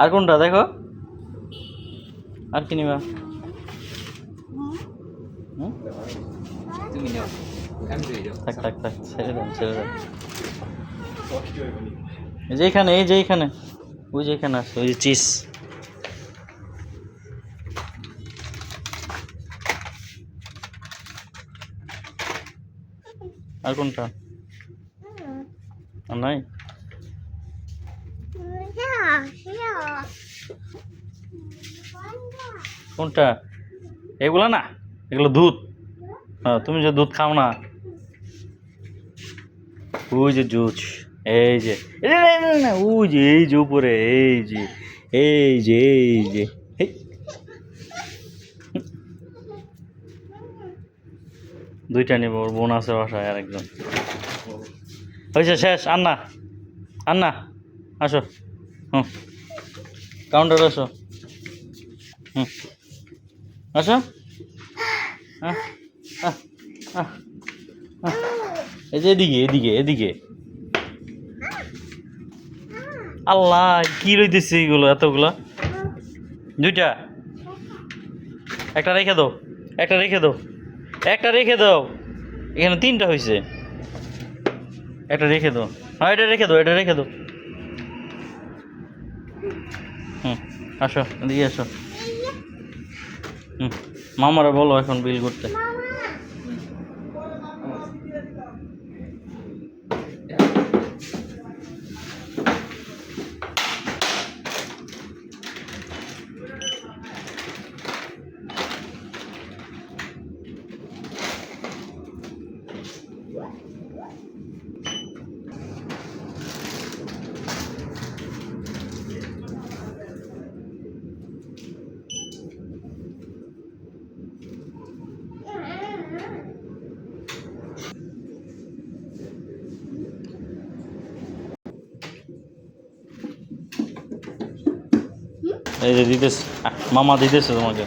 আর কোনটা দেখো, আর কি নিবা? তুমি নাও, আমি দিয়ে দাও। থাক থাক থাক, ছেড়ে দেন ছেড়ে দেন। এই যে এখানে, এই যে এখানে, ওই যে এখানে আছে, ওই যে চিজ। আর কোনটা? আর নাই? কোনটা? এগুলা না, এগুলো দুধ। হ্যাঁ, তুমি যে দুধ খাও না, ওই যে জুস। এই যে না, ওই যে এই যে উপরে, এই যে এই যে এই যে হেই। দুইটা নিব, ওর বোন আছে বাসায় আর একজন। হয়েছে, শেষ। আন্না আন্না আসো, হুম, কাউন্টার আসো, হুম, আসো। আহ, আহ, আহ, আহ। এই যে এদিকে এদিকে এদিকে। আল্লাহ, কি রইতেছে এইগুলো এতগুলা? দুইটা, একটা রেখে দাও, একটা রেখে দাও, একটা রেখে দাও। এখানে তিনটা হয়েছে, একটা রেখে দাও। হ্যাঁ, এটা রেখে দাও, এটা রেখে দাও। হুম, আসো এদিকে আসো। হুম, মামারা বলো এখন বিল করতে। এই যে দিতেছে, মামা দিতেছে তোমাকে।